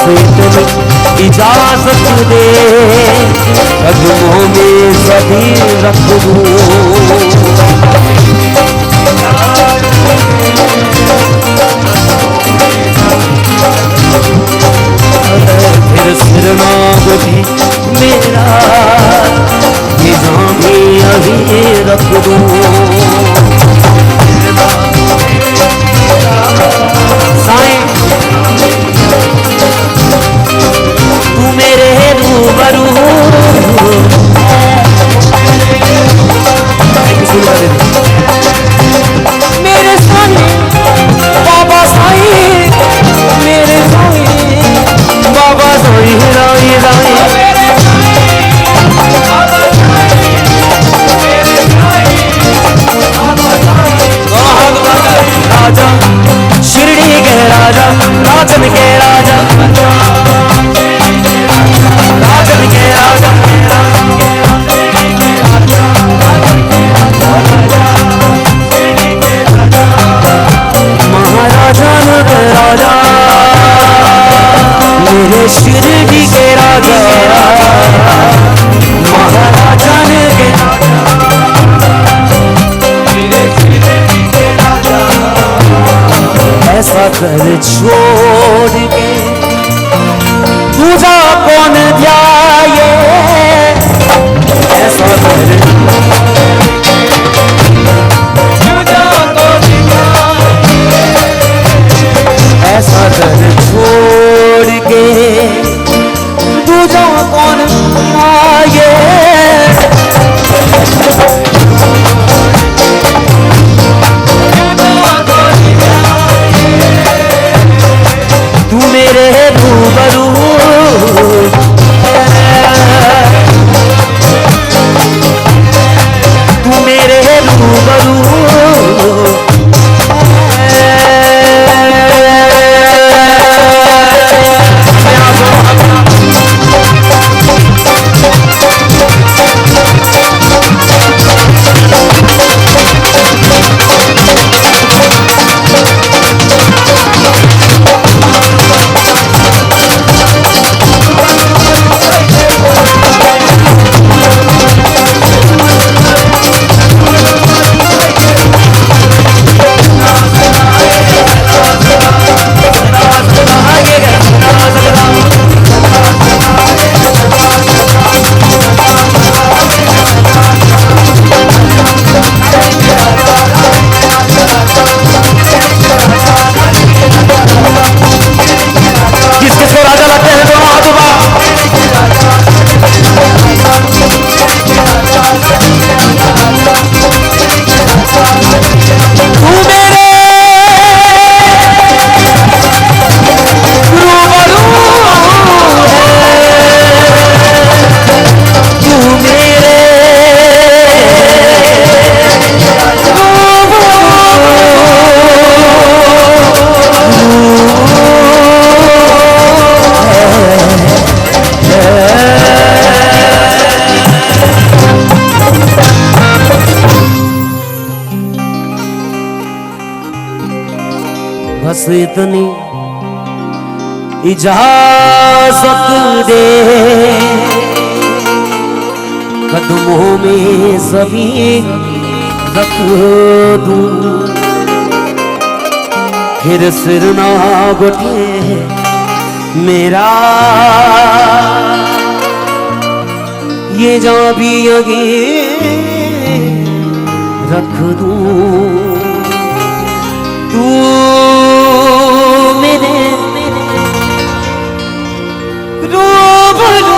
इतनी इजाजत दे, कदमों में सभी रख दूं। फिर सिर ना बुझे मेरा, निजाम भी अभी रख दूं। तू मेरे रूबरू मेरे साईं बाबा साईं, मेरे साईं बाबा साईं राई राई, राजा शिरडी के राजा, राजन के राजा, राजन के राजा, महाराजा के राजा, मेरे शिरडी के राजा, महाराजा के ऐसा कर छोड़ के दूजा कौन ध्याये, ऐसा कर ऐसा कर छोड़ के दूजा कौन ध्याये, तू मेरे रूबरू, तू मेरे रूबरू, बस इतनी इजाजत दे, कदमों में सभी रख दूं। फिर सिर ना घुटे मेरा, ये जा भी आगे रख दूं। तू मेरे रूबरू,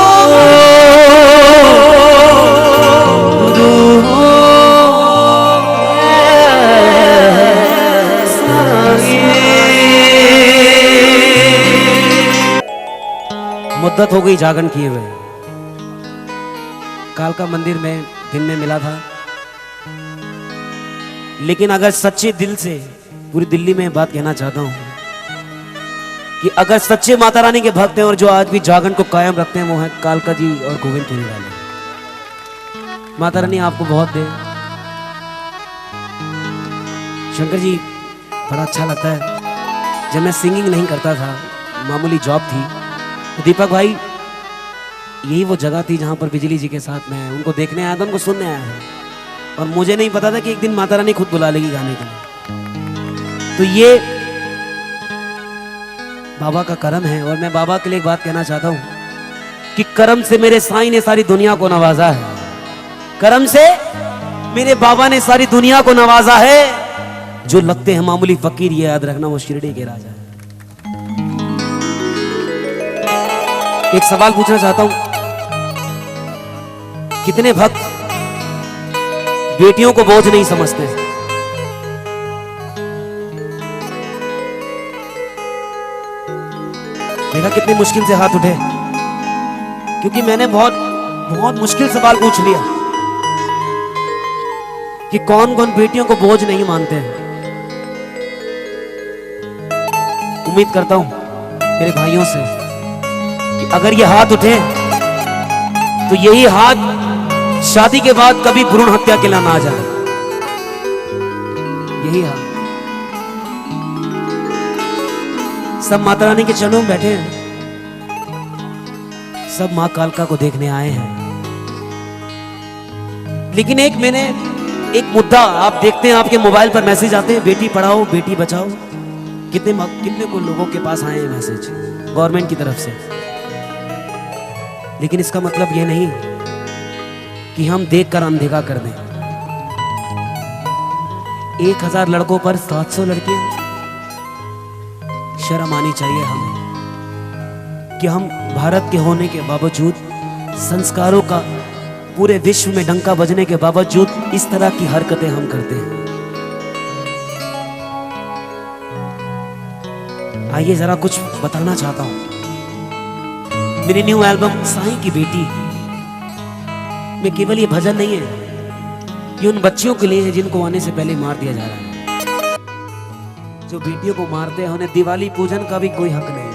मुद्दत हो गई जागरण किए हुए। कालका मंदिर में दिन में मिला था, लेकिन अगर सच्चे दिल से पूरी दिल्ली में बात कहना चाहता हूं कि अगर सच्चे माता रानी के भक्त हैं और जो आज भी जागरण को कायम रखते हैं, वो हैं कालका जी और गोविंदपुरी वाले। माता रानी आपको बहुत दे। शंकर जी बड़ा अच्छा लगता है। जब मैं सिंगिंग नहीं करता था, मामूली जॉब थी, दीपक भाई, यही वो जगह थी जहां पर बिजली जी के साथ मैं उनको देखने आया था, उनको सुनने आया था, और मुझे नहीं पता था कि एक दिन माता रानी खुद बुला लेगी गाने के लिए। तो ये बाबा का करम है। और मैं बाबा के लिए एक बात कहना चाहता हूं कि करम से मेरे साईं ने सारी दुनिया को नवाजा है। करम से मेरे बाबा ने सारी दुनिया को नवाजा है। जो लगते हैं मामूली फकीर, ये याद रखना वो शिरडी के राजा है। एक सवाल पूछना चाहता हूं, कितने भक्त बेटियों को बोझ नहीं समझते? देखा कितनी मुश्किल से हाथ उठे, क्योंकि मैंने बहुत मुश्किल सवाल पूछ लिया कि कौन कौन बेटियों को बोझ नहीं मानते हैं। उम्मीद करता हूं मेरे भाइयों से कि अगर ये हाथ उठे तो यही हाथ शादी के बाद कभी भ्रूण हत्या के लिए ना आ जाए। यही हाथ सब माता रानी के चरणों में बैठे हैं, सब मां कालका को देखने आए हैं। लेकिन मैंने एक मुद्दा, आप देखते हैं आपके मोबाइल पर मैसेज आते हैं, बेटी पढ़ाओ बेटी बचाओ। कितने को लोगों के पास आए हैं मैसेज गवर्नमेंट की तरफ से। लेकिन इसका मतलब यह नहीं कि हम देखकर अनदेखा कर दें। 1000 लड़कों पर 700 लड़कियां। शर्म आनी चाहिए हमें कि हम भारत के होने के बावजूद, संस्कारों का पूरे विश्व में डंका बजने के बावजूद इस तरह की हरकतें हम करते हैं। आइए जरा कुछ बताना चाहता हूं। मेरी न्यू एल्बम साईं की बेटी में केवल ये भजन नहीं है, ये उन बच्चियों के लिए है जिनको आने से पहले मार दिया जा रहा है। जो बेटियों को मारते हैं उन्हें दिवाली पूजन का भी कोई हक नहीं।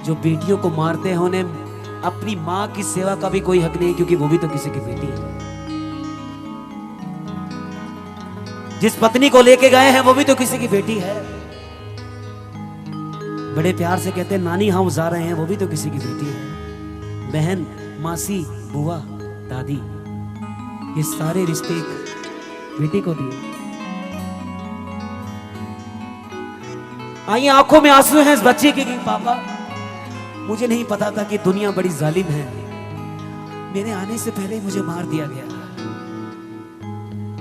जो बेटियों को मारते हैं उन्हें अपनी मां की सेवा का भी कोई हक नहीं, क्योंकि वो भी तो किसी की बेटी है। जिस पत्नी को लेके गए हैं वो भी तो किसी की बेटी है। बड़े प्यार से कहते हैं नानी हम जा रहे हैं, वो भी तो किसी की बेटी है। बहन, मासी, बुआ, दादी, ये सारे रिश्ते एक बेटी को दिए। आइए, आंखों में आंसू हैं इस बच्चे के कि पापा मुझे नहीं पता था कि दुनिया बड़ी जालिम है, मेरे आने से पहले मुझे मार दिया गया।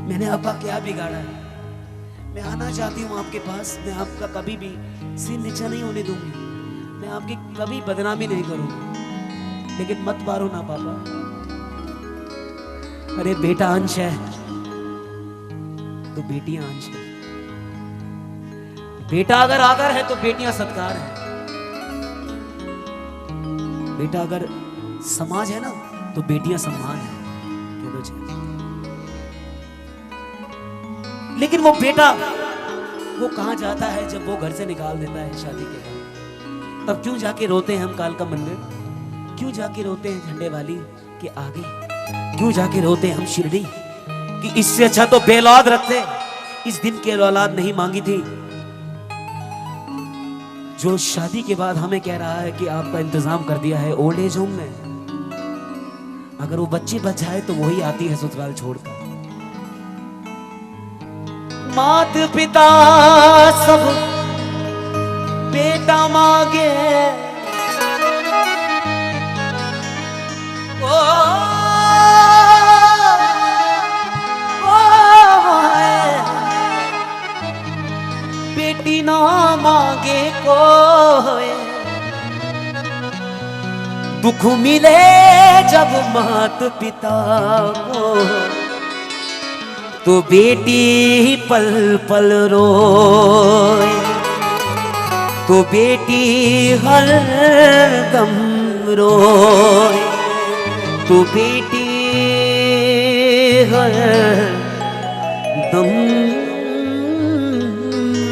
मैंने आपका क्या बिगाड़ा है? मैं आना चाहती हूँ आपके पास, मैं आपका कभी भी सिर नीचा नहीं होने दूंगी, मैं आपकी कभी बदनामी नहीं करूंगी, लेकिन मत मारो ना पापा। अरे बेटा अंश है तो बेटियां अंश है, बेटा अगर आदर है तो बेटियां सत्कार है, बेटा अगर समाज है ना तो बेटियां सम्मान है। लेकिन वो बेटा वो कहां जाता है जब वो घर से निकाल देता है शादी के बाद? तब क्यों जाके रोते हैं हम कालका मंदिर? क्यों जाके रोते हैं झंडे वाली के आगे? क्यों जाके रोते हैं हम शिरडी कि इससे अच्छा तो बेऔलाद रखते। इस दिन की औलाद नहीं मांगी थी। जो शादी के बाद हमें कह रहा है कि आपका इंतजाम कर दिया है ओल्ड एज होम में, अगर वो बच्ची बच जाए तो वही आती है ससुराल छोड़कर। मात पिता सब बेटा मांगे, ओ, बेटी ना मांगे कोई, दुख मिले जब मात पिता को तो बेटी पल पल रोए, तो बेटी हर दम रोए, तो बेटी हर दम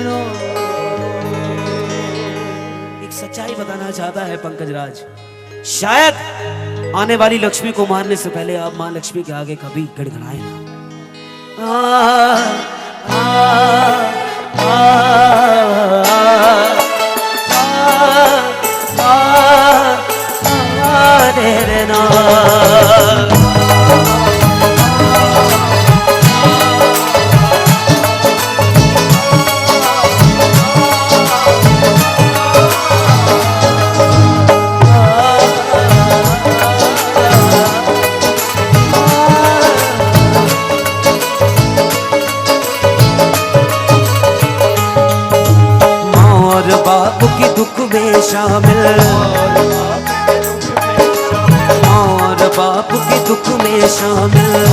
रोए। एक सच्चाई बताना चाहता है पंकज राज, शायद आने वाली लक्ष्मी को मारने से पहले आप मां लक्ष्मी के आगे कभी गड़गड़ाए ना। और बाप की दुख में शामिल, और बाप की दुख में शामिल।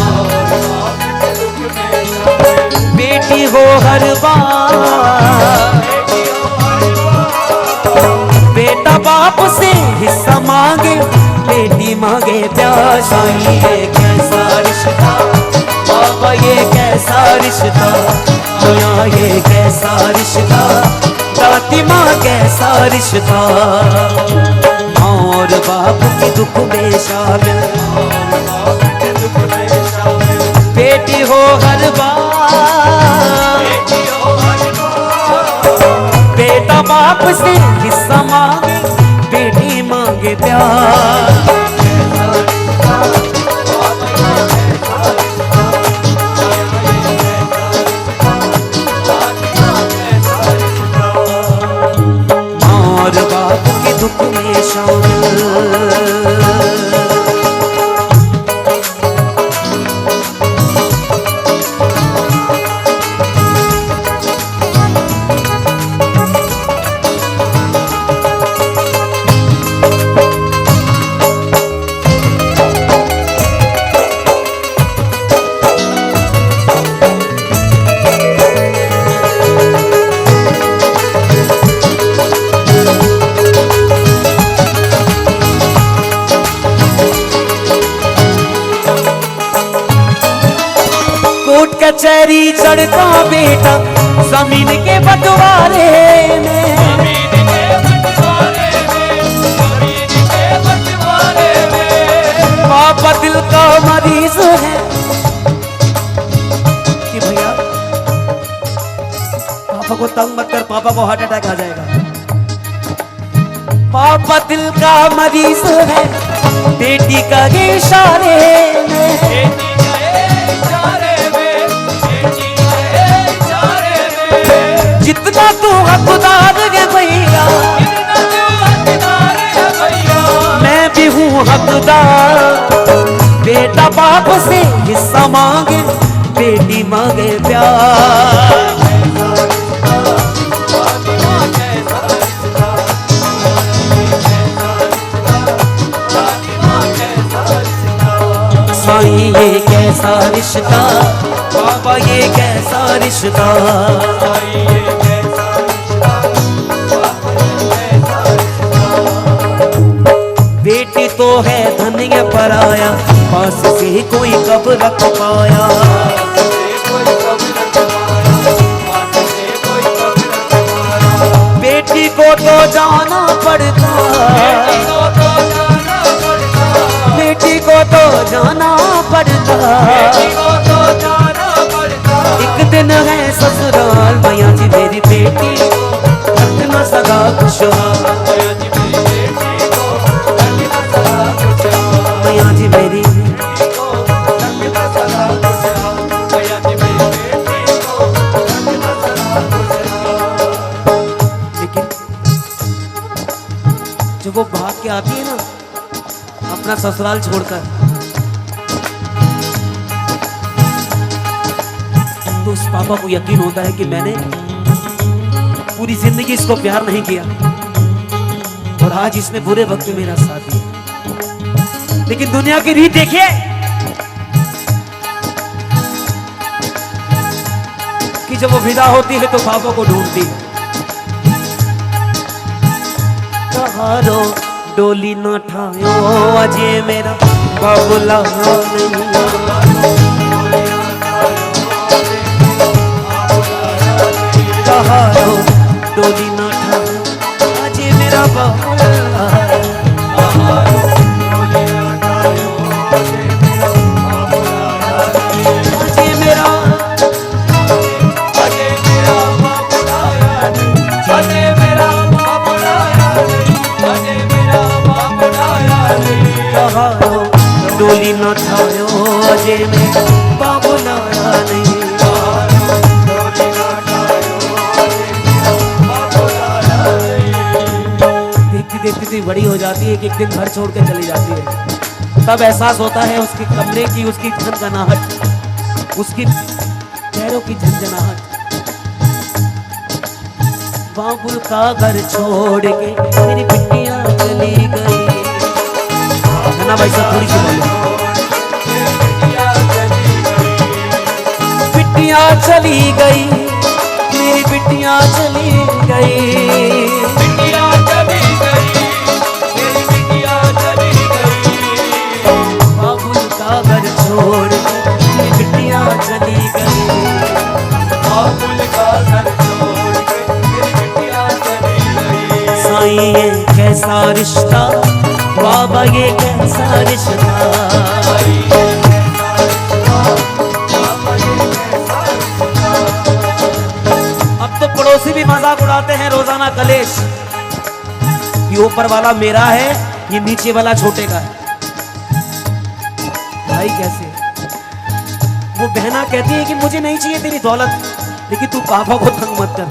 बेटी हो हर बार, बेटा बाप से हिस्सा मांगे, बेटी मांगे प्यार। साईं ये कैसा रिश्ता, बाबा ये कैसा रिश्ता, मियां ये कैसा रिश्ता, दाती माँ कैसा रिश्ता। और बाप की दुख में शामिल, बेटी हो हर बार, बेटा बाप से हिस्सा मांगे, बेटी मांगे प्यार। और बाप के दुख में शामिल। कचहरी चढ़ता बेटा जमीन के बंटवारे में, पापा दिल का मरीज है कि भैया पापा को तंग मत कर, पापा को हार्ट अटैक आ जाएगा। पापा दिल का मरीज है, बेटी का इशारे में, जितना तू हकदार है भैया, मैं भी हूँ हकदार। बेटा बाप से हिस्सा मांगे, बेटी मांगे प्यार। साईं ये कैसा रिश्ता, बाबा ये कैसा रिश्ता। बेटी तो है धन्य पराया, पास से कोई कब रख पाया। बेटी को तो जाना पड़ता, बेटी को तो जाना पड़ता। एक दिन है ससुराल, मैया जी मेरी बेटी रखना सगा खुशहाल। मैया जी मेरी लेकिन जब वो भाग के आती है ना अपना ससुराल छोड़कर, तो उस पापा को यकीन होता है कि मैंने पूरी जिंदगी इसको प्यार नहीं किया और आज इसने बुरे वक्त में मेरा साथ दिया। लेकिन दुनिया की रीत देखिए कि जब वो विदा होती है तो पापा को ढूंढती है। कहारो डोली ना ठायो अजे मेरा बाबूला नहीं, कहारो डोली ना ठायो अजे मेरा बाबूला। डोली न ठायो अजे में बाबू नाया नहीं। देखती देखती थी बड़ी हो जाती है कि एक दिन घर छोड़ के चली जाती है। तब एहसास होता है उसके कमरे की, उसकी झनझनाहट, उसकी पैरों की झंझनाहट। बाबुल का घर छोड़ के मेरी बिटिया चली गई। है ना भाई साहब, थोड़ी सी बिटिया चली गई, मेरी बिटिया चली गई, बिटिया चली गई, मेरी बिटिया चली गई। बाबुल का घर छोड़ के मेरी बिटिया चली गई, बाबुल का घर छोड़ के मेरी बिटिया चली गई। साईं ये कैसा रिश्ता, बाबा ये कैसा रिश्ता। अब तो पड़ोसी भी मजाक उड़ाते हैं रोजाना कलेश, ये ऊपर वाला मेरा है, ये नीचे वाला छोटे का है। भाई कैसे? वो बहना कहती है कि मुझे नहीं चाहिए तेरी दौलत, लेकिन तू पापा को तंग मत कर।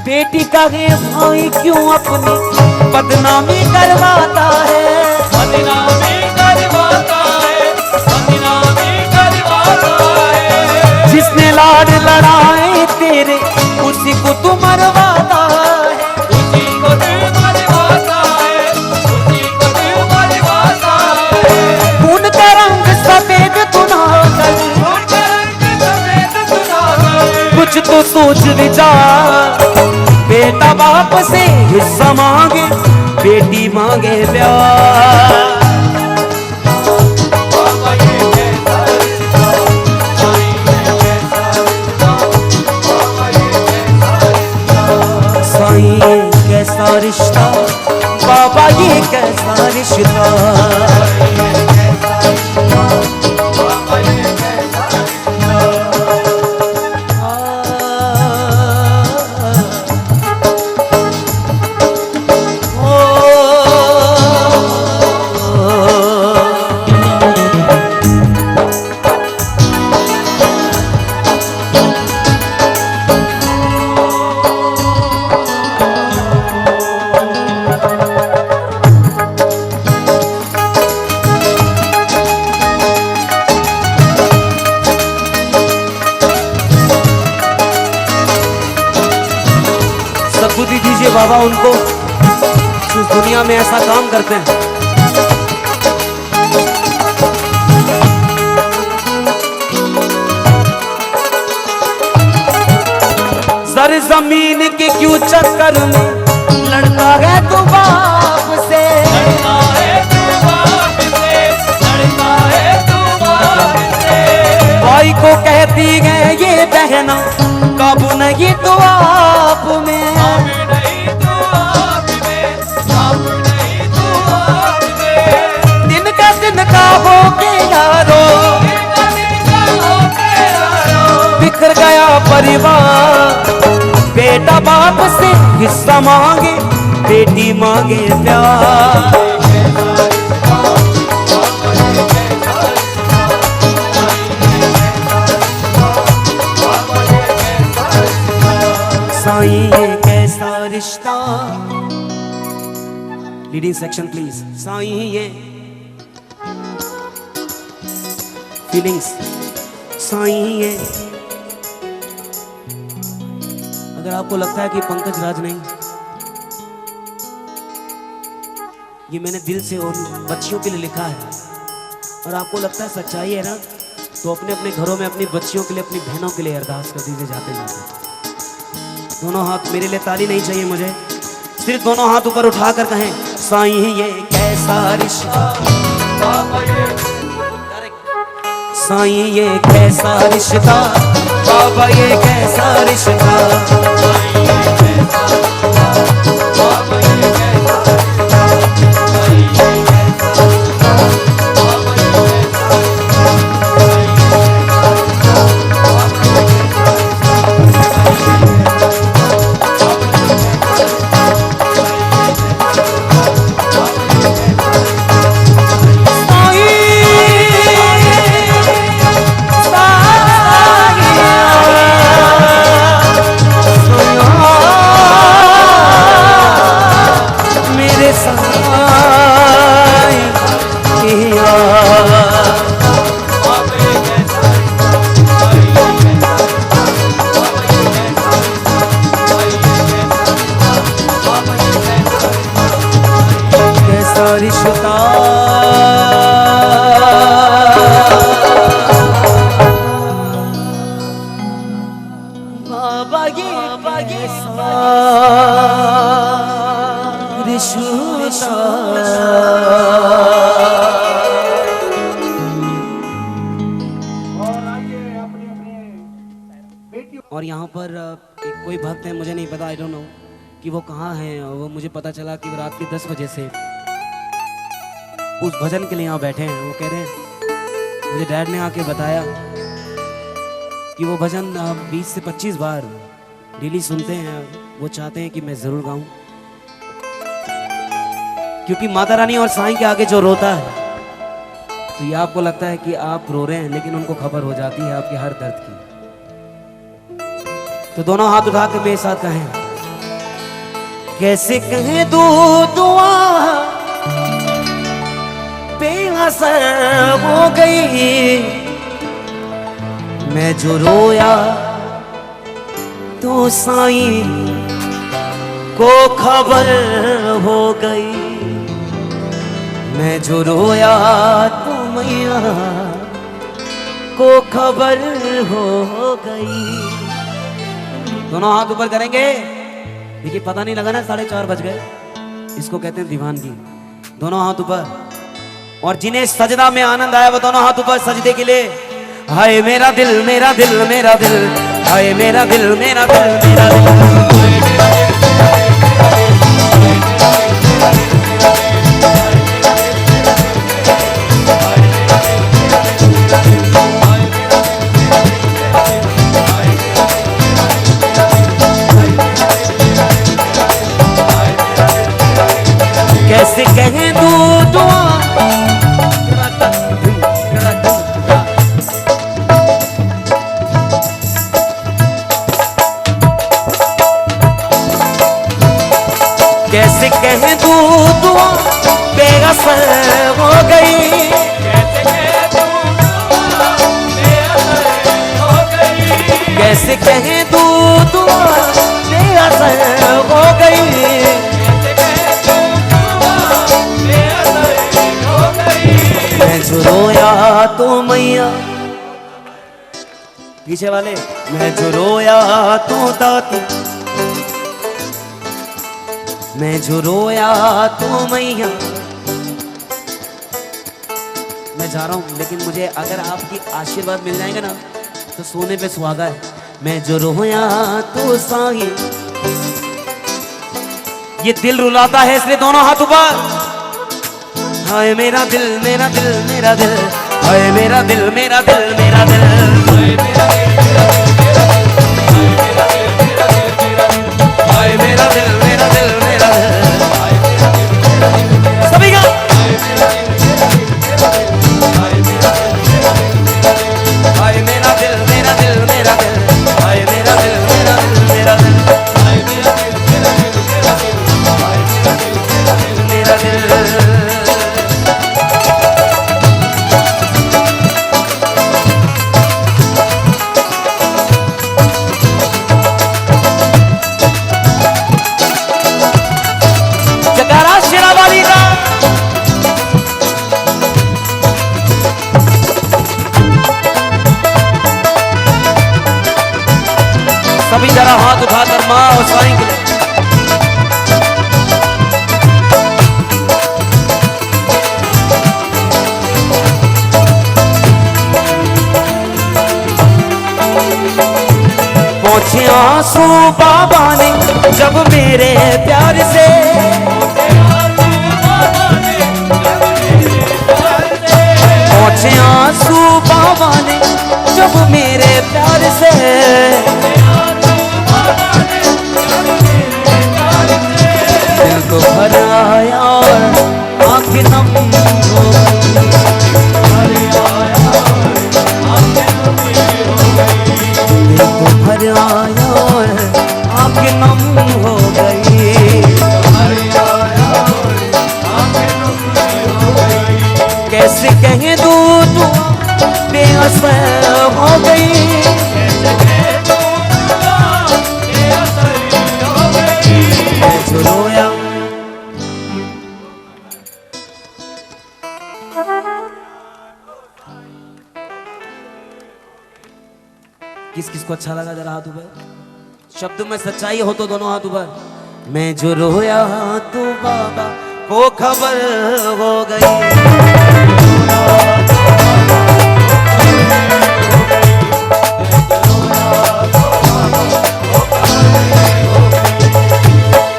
बेटी का है भाई क्यों अपनी बदनामी करवाता है, बदनामी करवाता है, बदनामी करवाता है। जिसने लाड लड़ाए तेरे उसी को तू मरवाता है, उसी को तू मरवाता है, उसी को तू मरवाता है। खून का रंग सफेद तू ना कर, खून का रंग सफेद तू ना कर। कुछ तो सोच विचार। बेटा बाप से हिस्सा मांगे, बेटी मांगे प्यार। बाबा ये कैसा रिश्ता, साईं ये कैसा रिश्ता, बाबा ये कैसा रिश्ता। साईं ये कैसा रिश्ता, बाबा ये कैसा रिश्ता। बाबा ये कैसा रिश्ता। सद्बुद्धि दीजिए बाबा उनको जो इस दुनिया में ऐसा काम करते हैं। सर जमीन के क्यों चक्कर में लड़ता है तू बाप से, लड़ता है तू बाप से, लड़ता है तू बाप से। भाई को कहती है ये बहना काबू नहीं तो आप में। काबू नहीं तू आप में, काबू नहीं तू आप में। दिन का हो के यारो, बिखर गया परिवार। बेटा बाप से हिस्सा मांगे, बेटी मांगे प्यार। साईं ये कैसा रिश्ता। Leading section please. साईं ये फीलिंग्स। साईं ये, अगर आपको लगता है कि पंकज राज नहीं, ये मैंने दिल से उन बच्चियों के लिए लिखा है, और आपको लगता है सच्चाई है ना, तो अपने अपने घरों में अपनी बच्चियों के लिए, अपनी बहनों के लिए अरदास कर दीजिए जाते जाते। दोनों हाथ, मेरे लिए ताली नहीं चाहिए मुझे, सिर्फ दोनों हाथ ऊपर उठाकर कहें साईं ये कैसा रिश्ता। साईं ये कैसा रिश्ता, बाबा ये कैसा रिश्ता। और यहाँ पर एक कोई भक्त है, मुझे नहीं पता, आई डोंट नो कि वो कहाँ है। वो मुझे पता चला कि वो रात के 10 बजे से उस भजन के लिए यहाँ बैठे हैं। वो कह रहे हैं, मुझे डैड ने आके बताया कि वो भजन 20 से 25 बार डेली सुनते हैं। वो चाहते हैं कि मैं जरूर गाऊं, क्योंकि माता रानी और साईं के आगे जो रोता है तो ये आपको लगता है कि आप रो रहे हैं, लेकिन उनको खबर हो जाती है आपके हर दर्द की। तो दोनों हाथ उठा के मेरे साथ कहें, कैसे कहें दो दुआ बेअसर हो गई, मैं जो रोया तो साईं को खबर हो गई, मैं जो रोया तो मैया को खबर हो गई। दोनों हाथ ऊपर करेंगे। देखिए पता नहीं लगा ना 4:30 बज गए, इसको कहते हैं दीवानगी। दोनों हाथ ऊपर, और जिन्हें सजदा में आनंद आया वो दोनों हाथ ऊपर सजदे के लिए। हाय मेरा दिल मेरा दिल मेरा दिल, हाय मेरा दिल मेरा दिल मेरा दिल। कैसे कहें दो दुआ, कैसे कहें दो दुआ बेअसर हो गई, कैसे कहें दो दुआ बेअसर हो गई, मैं जो रोया तो मैया, पीछे वाले, मैं जो रोया तो दाती, मैं जो रोया तो मैया। मैं जा रहा हूं, लेकिन मुझे अगर आपकी आशीर्वाद मिल जाएंगे ना तो सोने पे सुहागा है। मैं जो रोया तो साईं, ये दिल रुलाता है इसलिए दोनों हाथ ऊपर। हाय मेरा दिल मेरा दिल मेरा दिल, हाय मेरा दिल मेरा दिल मेरा दिल, हाय मेरा दिल मेरा दिल मेरा दिल, सभी का हाय मेरा दिल मेरा दिल मेरा दिल, हाय मेरा दिल मेरा दिल मेरा दिल, मेरा दिल। सभी जरा हाथ उठाकर माँ और साईं के लिए। पहुंचे आंसू बाबा ने जब मेरे प्यार से, पहुंचे आंसू बाबा ने जब मेरे प्यार से, दिल को भर आया और आंखें नम हो गई, दिल को भर आया और आंखें नम हो गई, कैसे कहें दो दुआ बेअसर हो गई, रोया। किस किस को अच्छा लगा जरा हाथ ऊपर। शब्द में सच्चाई हो तो दोनों हाथ ऊपर। मैं जो रोया तो बाबा को खबर हो गई।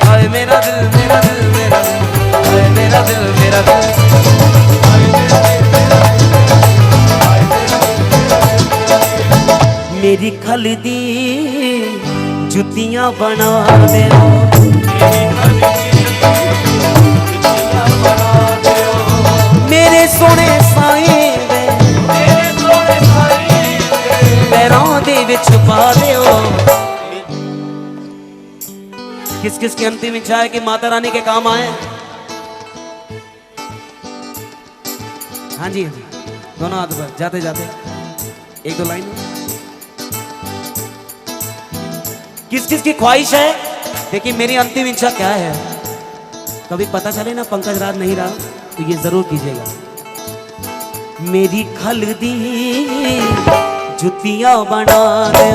हाय मेरा दिल मेरा दिल मेरा दिल, हाय मेरा दिल मेरा दिल, मेरी खलदी जुतियां बना दे, मेरे सोने साईं पैरों दे विच पा दियो। किस किस की अंतिम इच्छा है कि माता रानी के काम आए? हाँ जी दोनों हाथ पर जाते जाते एक दो लाइन। किस किस की ख्वाहिश है? देखिए मेरी अंतिम इच्छा क्या है, कभी पता चले ना पंकज राज नहीं रहा तो ये जरूर कीजिएगा। मेरी खलदी जुतियां बना दो,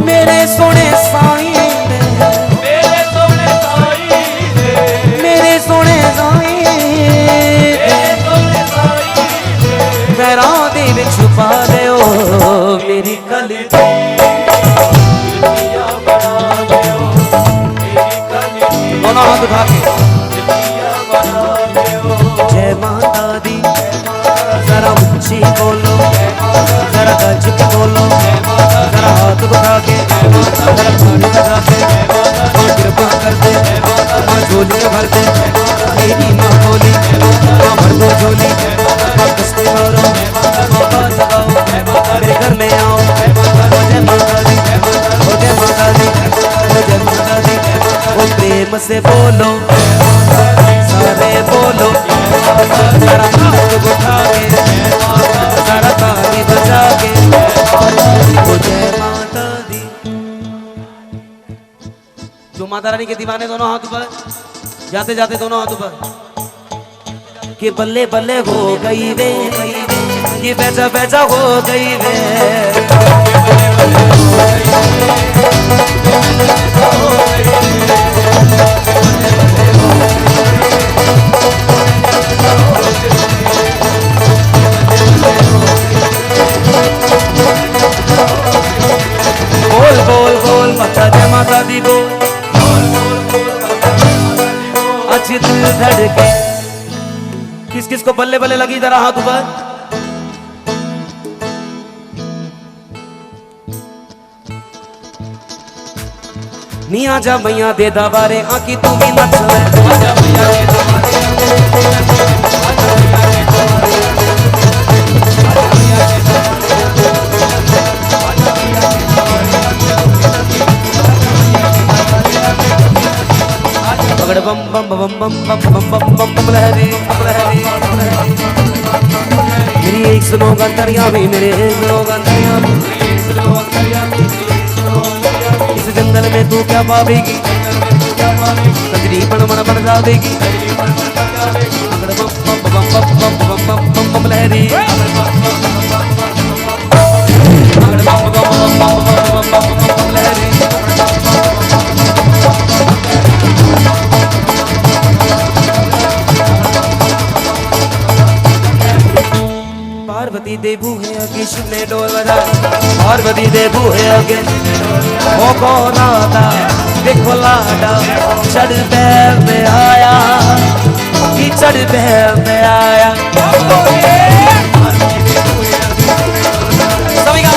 मेरे सोने साईं, मेरे सोने साईं पैरों दे विच छुपा दो, मेरी खलदी दोनों हाथ उठा के जय माता दी जरा ऊंची बोलो, जरा गज के बोलो, जरा हाथ उठा के जरा पानी बजा के मां कृपा कर दे, मां झोली भर दे, मेरी मां बोली मां भर दो झोली, मां कष्ट करो मां बात लगाओ, मेरे घर में आओ, जय माता दी, ओ जय माता दी, ओ जय माता दी, ओ प्रेम से बोलो सारे बोलो, जरा हाथ उठा के जरा ताली बजा के ओ जय माता दी। जो माता रानी के दीवाने दोनों हाथ ऊपर, जाते जाते दोनों हाथ ऊपर। कि बल्ले बल्ले हो गई वे, कि बेचा बेचा हो गई वे, बोल बोल बोल माता जय माता दी बोल, अच्छी दिल धड़के। किस किस को बल्ले बल्ले लगी जरा हाथ ऊपर। नी आजा मैया दे दबारे आकी तू भी नच ले, आजा मैया दे दबारे बगड़ बम बम बम बम बम बम बम बम बम लहरी लहरी। मेरी एक सुनो गंतरिया भी, मेरे सुनो गंतरिया भी, इस जंगल में तू क्या पावेगी, कजरी बन बन बन जावेगी, बगड़ बम बम बम बम बम बम बम बम बम लहरी, बगड़ बम बम बम बम बम बम लहरी। पार्वती देवू है आगे शिव ने डोल बजाया, पार्वती देवू है आगे ओ कौन आता देखो लाडा चढ़ बैल में आया, कि चढ़ बैल में आया। सभी का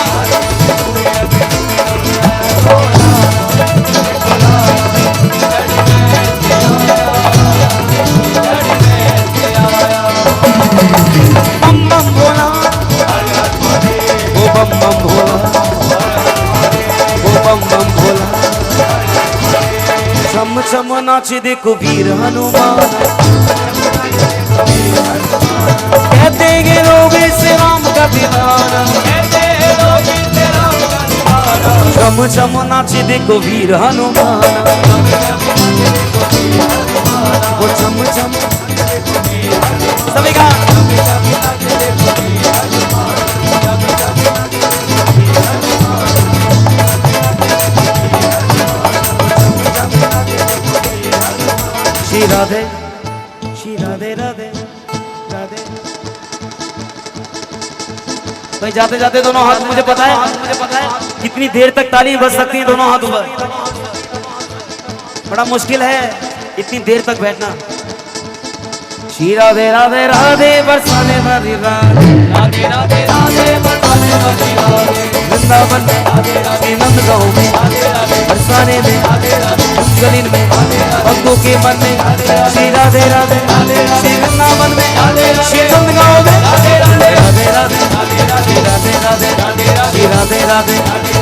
बम बम भोला, वो बम बम भोला, वो बम बम भोला। छम छम नाचे देखो वीर हनुमान, कहते हैं लोग इसे राम का दीवाना, छम छम नाचे देखो वीर हनुमान, वो छम छम सभी का राधे श्री राधे राधे राधे। भाई जाते जाते दोनों हाथ, मुझे पता है कितनी देर तक ताली बज सकती है दोनों हाथ ऊपर, बड़ा मुश्किल है इतनी देर तक बैठना। श्री राधे राधे राधे बरसाने वाली राधे, राधे राधे राधे बरसाने वाली राधे, वृंदावन में राधे नंद गाँव में बरसाने में गलीन में भक्तों के मन में श्री राधे राधे, श्री वृंदावन में श्री नंद गाँव में राधे राधे राधे राधे राधे राधे राधे राधे राधे राधे।